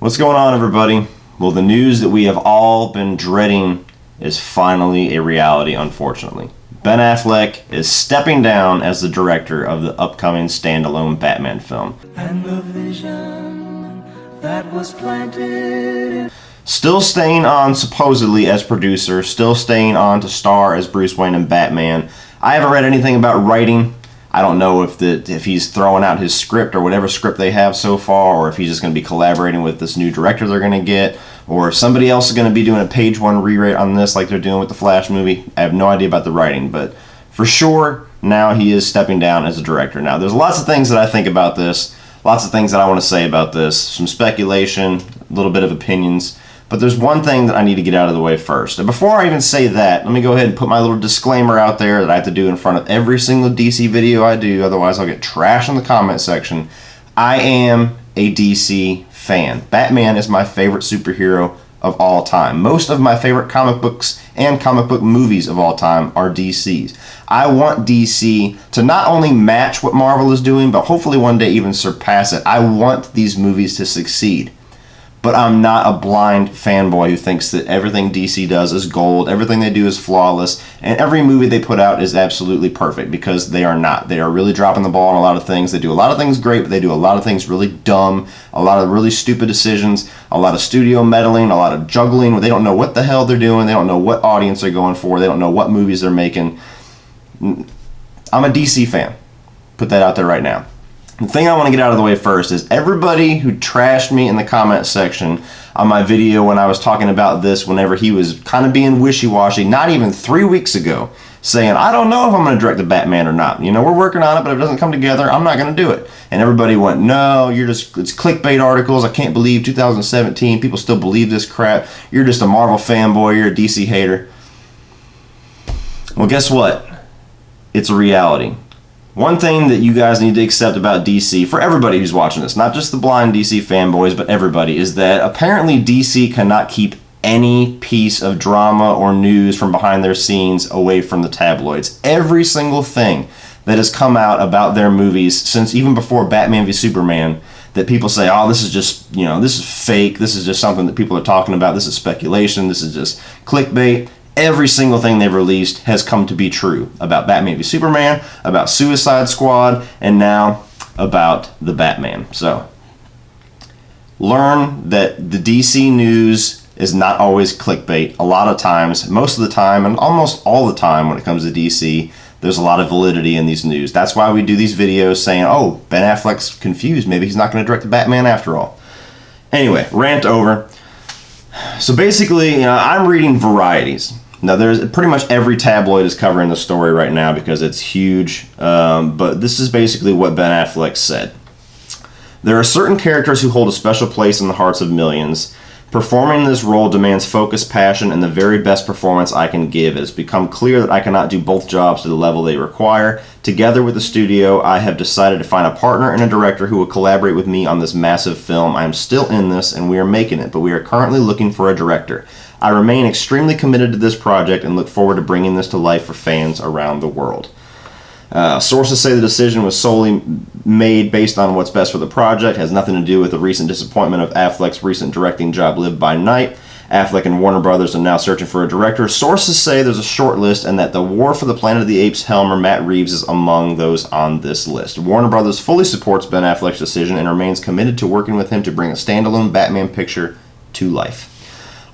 What's going on, everybody? Well, the news that we have all been dreading is finally a reality, unfortunately. Ben Affleck is stepping down as the director of the upcoming standalone Batman film. And the vision that was planted. Still staying on supposedly as producer, still staying on to star as Bruce Wayne in Batman. I haven't read anything about writing. I don't know if he's throwing out his script or whatever script they have so far, or if he's just going to be collaborating with this new director they're going to get, or if somebody else is going to be doing a page one rewrite on this like they're doing with the Flash movie. I have no idea about the writing, but for sure now he is stepping down as a director. Now there's lots of things that I think about this, lots of things that I want to say about this, some speculation, a little bit of opinions. But there's one thing that I need to get out of the way first. And before I even say that, let me go ahead and put my little disclaimer out there that I have to do in front of every single DC video I do, otherwise I'll get trash in the comment section. I am a DC fan. Batman is my favorite superhero of all time. Most of my favorite comic books and comic book movies of all time are DC's. I want DC to not only match what Marvel is doing, but hopefully one day even surpass it. I want these movies to succeed. But I'm not a blind fanboy who thinks that everything DC does is gold, everything they do is flawless, and every movie they put out is absolutely perfect, because they are not. They are really dropping the ball on a lot of things. They do a lot of things great, but they do a lot of things really dumb, a lot of really stupid decisions, a lot of studio meddling, a lot of juggling where they don't know what the hell they're doing, they don't know what audience they're going for, they don't know what movies they're making. I'm a DC fan. Put that out there right now. The thing I want to get out of the way first is everybody who trashed me in the comment section on my video when I was talking about this, whenever he was kind of being wishy-washy, not even 3 weeks ago, saying, I don't know if I'm going to direct the Batman or not. You know, we're working on it, but if it doesn't come together, I'm not going to do it. And everybody went, no, it's clickbait articles. I can't believe 2017, people still believe this crap. You're just a Marvel fanboy. You're a DC hater. Well, guess what? It's a reality. One thing that you guys need to accept about DC, for everybody who's watching this, not just the blind DC fanboys, but everybody, is that apparently DC cannot keep any piece of drama or news from behind their scenes away from the tabloids. Every single thing that has come out about their movies since even before Batman v Superman, that people say, oh, this is just, this is fake, this is just something that people are talking about, this is speculation, this is just clickbait. Every single thing they've released has come to be true about Batman v Superman, about Suicide Squad, and now about the Batman. So, learn that the DC news is not always clickbait. A lot of times, most of the time, and almost all the time when it comes to DC, there's a lot of validity in these news. That's why we do these videos saying, oh, Ben Affleck's confused. Maybe he's not going to direct the Batman after all. Anyway, rant over. So basically, I'm reading varieties. Now, there's pretty much every tabloid is covering the story right now because it's huge, but this is basically what Ben Affleck said. There are certain characters who hold a special place in the hearts of millions. Performing this role demands focus, passion, and the very best performance I can give. It has become clear that I cannot do both jobs to the level they require. Together with the studio, I have decided to find a partner and a director who will collaborate with me on this massive film. I am still in this, and we are making it, but we are currently looking for a director. I remain extremely committed to this project and look forward to bringing this to life for fans around the world. Sources say the decision was solely made based on what's best for the project, has nothing to do with the recent disappointment of Affleck's recent directing job, Live by Night. Affleck and Warner Brothers are now searching for a director. Sources say there's a short list and that the War for the Planet of the Apes helmer Matt Reeves is among those on this list. Warner Brothers fully supports Ben Affleck's decision and remains committed to working with him to bring a standalone Batman picture to life.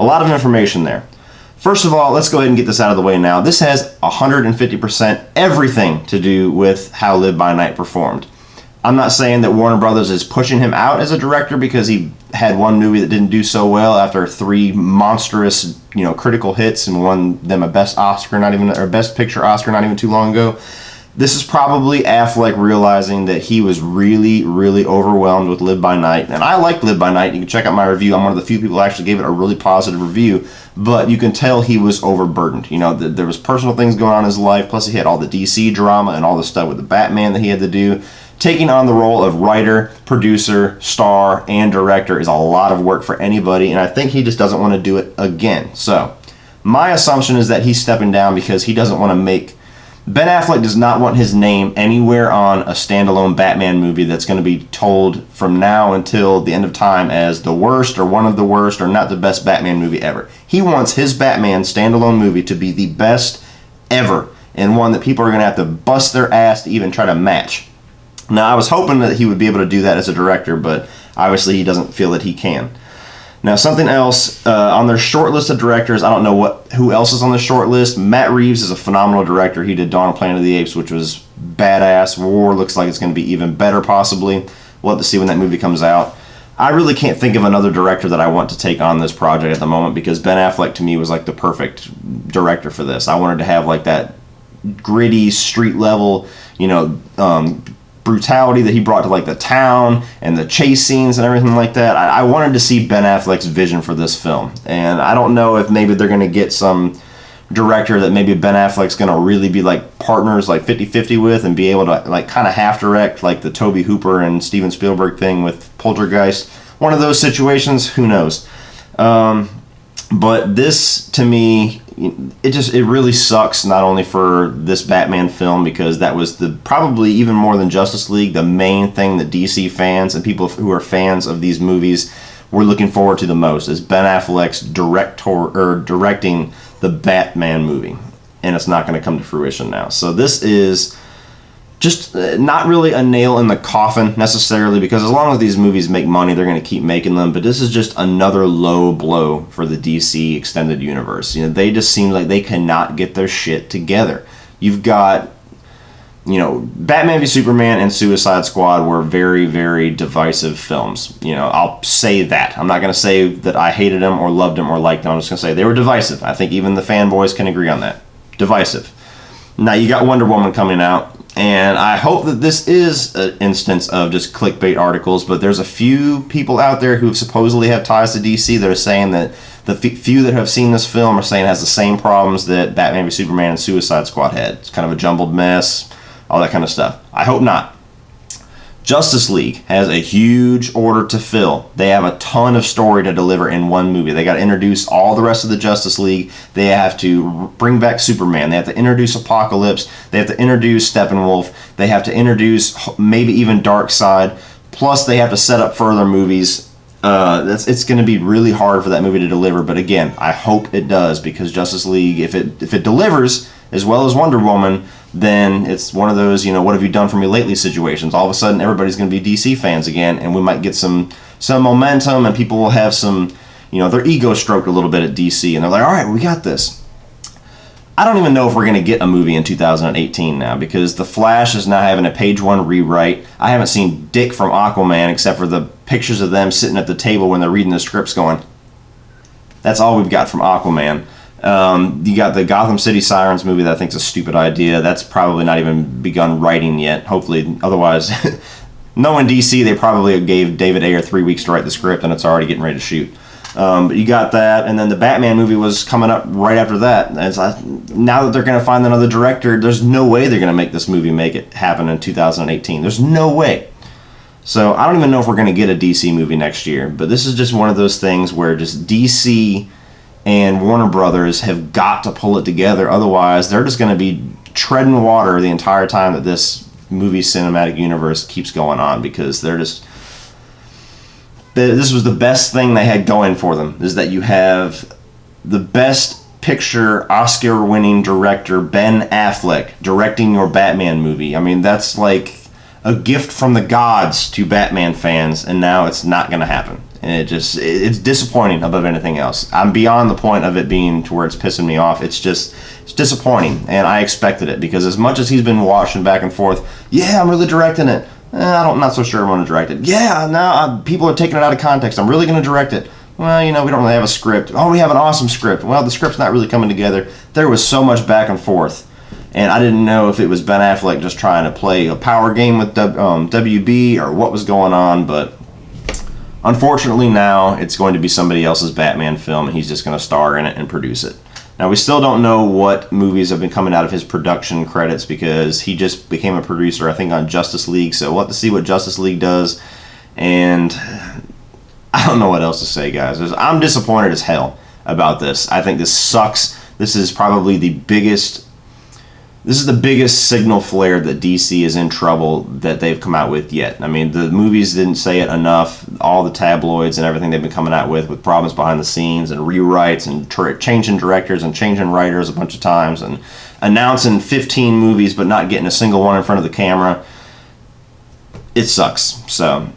A lot of information there. First of all, let's go ahead and get this out of the way now. This has 150% everything to do with how Live by Night performed. I'm not saying that Warner Brothers is pushing him out as a director because he had one movie that didn't do so well after 3 monstrous, critical hits and won them a Best Picture Oscar not even too long ago. This is probably Affleck realizing that he was really, really overwhelmed with Live by Night. And I liked Live by Night. You can check out my review. I'm one of the few people who actually gave it a really positive review. But you can tell he was overburdened. There was personal things going on in his life. Plus he had all the DC drama and all the stuff with the Batman that he had to do. Taking on the role of writer, producer, star, and director is a lot of work for anybody. And I think he just doesn't want to do it again. So my assumption is that he's stepping down because he doesn't want to make Ben Affleck does not want his name anywhere on a standalone Batman movie that's going to be told from now until the end of time as the worst or one of the worst or not the best Batman movie ever. He wants his Batman standalone movie to be the best ever, and one that people are going to have to bust their ass to even try to match. Now, I was hoping that he would be able to do that as a director, but obviously he doesn't feel that he can. Now, something else, on their short list of directors, I don't know who else is on the short list. Matt Reeves is a phenomenal director. He did Dawn of Planet of the Apes, which was badass. War looks like it's going to be even better, possibly. We'll have to see when that movie comes out. I really can't think of another director that I want to take on this project at the moment, because Ben Affleck, to me, was like the perfect director for this. I wanted to have like that gritty, street level, brutality that he brought to like the town and the chase scenes and everything like that. I wanted to see Ben Affleck's vision for this film, and I don't know if maybe they're going to get some director that maybe Ben Affleck's going to really be like partners like 50-50 with, and be able to like kind of half direct like the Tobe Hooper and Steven Spielberg thing with Poltergeist. One of those situations, who knows. But this, to me, it really sucks, not only for this Batman film, because that was probably even more than Justice League, the main thing that DC fans and people who are fans of these movies were looking forward to the most, is Ben Affleck's directing the Batman movie, and it's not going to come to fruition now. So this is just not really a nail in the coffin necessarily, because as long as these movies make money, they're going to keep making them. But this is just another low blow for the DC extended universe. They just seem like they cannot get their shit together. You've got, Batman v Superman and Suicide Squad were very, very divisive films. I'll say that. I'm not going to say that I hated them or loved them or liked them. I'm just going to say they were divisive. I think even the fanboys can agree on that. Divisive. Now you got Wonder Woman coming out, and I hope that this is an instance of just clickbait articles, but there's a few people out there who supposedly have ties to DC that are saying that the few that have seen this film are saying it has the same problems that Batman v Superman and Suicide Squad had. It's kind of a jumbled mess, all that kind of stuff. I hope not. Justice League has a huge order to fill. They have a ton of story to deliver in one movie. They got to introduce all the rest of the Justice League. They have to bring back Superman. They have to introduce Apocalypse. They have to introduce Steppenwolf. They have to introduce maybe even Darkseid. Plus, they have to set up further movies. It's going to be really hard for that movie to deliver. But again, I hope it does, because Justice League, if it delivers as well as Wonder Woman, then it's one of those, what have you done for me lately situations. All of a sudden, everybody's going to be DC fans again, and we might get some momentum, and people will have some, their ego stroked a little bit at DC, and they're like, all right, we got this. I don't even know if we're going to get a movie in 2018 now, because The Flash is now having a page one rewrite. I haven't seen dick from Aquaman except for the pictures of them sitting at the table when they're reading the scripts going. That's all we've got from Aquaman. You got the Gotham City Sirens movie that I think is a stupid idea. That's probably not even begun writing yet. Hopefully, otherwise, knowing DC, they probably gave David Ayer 3 weeks to write the script, and it's already getting ready to shoot. But you got that, and then the Batman movie was coming up right after that. And it's like, now that they're going to find another director, there's no way they're going to make this movie make it happen in 2018. There's no way. So I don't even know if we're going to get a DC movie next year. But this is just one of those things where just DC and Warner Brothers have got to pull it together. Otherwise, they're just going to be treading water the entire time that this movie cinematic universe keeps going on, because this was the best thing they had going for them, is that you have the best picture Oscar-winning director Ben Affleck directing your Batman movie. I mean, that's like a gift from the gods to Batman fans, and now it's not going to happen. And it's disappointing above anything else. I'm beyond the point of it being to where it's pissing me off. It's disappointing, and I expected it, because as much as he's been washing back and forth, yeah, I'm really directing it. I'm not so sure I want to direct it. Yeah, no, people are taking it out of context. I'm really going to direct it. Well, we don't really have a script. Oh, we have an awesome script. Well, the script's not really coming together. There was so much back and forth, and I didn't know if it was Ben Affleck just trying to play a power game with WB or what was going on, but unfortunately now it's going to be somebody else's Batman film, and he's just going to star in it and produce it. Now, we still don't know what movies have been coming out of his production credits, because he just became a producer, I think, on Justice League, so we'll have to see what Justice League does, and I don't know what else to say, guys. I'm disappointed as hell about this. I think this sucks. This is probably the biggest This is the biggest signal flare that DC is in trouble that they've come out with yet. I mean, the movies didn't say it enough. All the tabloids and everything they've been coming out with problems behind the scenes and rewrites and changing directors and changing writers a bunch of times and announcing 15 movies but not getting a single one in front of the camera. It sucks. So,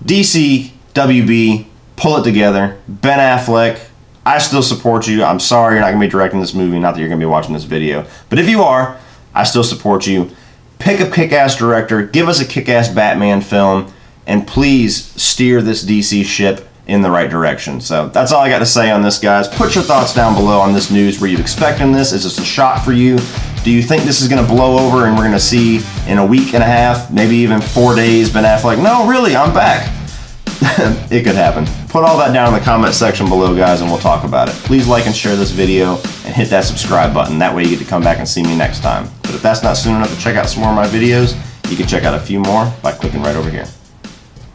DC, WB, pull it together. Ben Affleck, I still support you. I'm sorry you're not going to be directing this movie, not that you're going to be watching this video. But if you are, I still support you. Pick a kick-ass director, give us a kick-ass Batman film, and please steer this DC ship in the right direction. So that's all I got to say on this, guys. Put your thoughts down below on this news. Were you expecting this? Is this a shock for you? Do you think this is going to blow over and we're going to see in a week and a half, maybe even 4 days, Ben Affleck, no, really, I'm back? It could happen. Put all that down in the comment section below, guys, and we'll talk about it. Please like and share this video and hit that subscribe button. That way you get to come back and see me next time. But if that's not soon enough to check out some more of my videos, you can check out a few more by clicking right over here.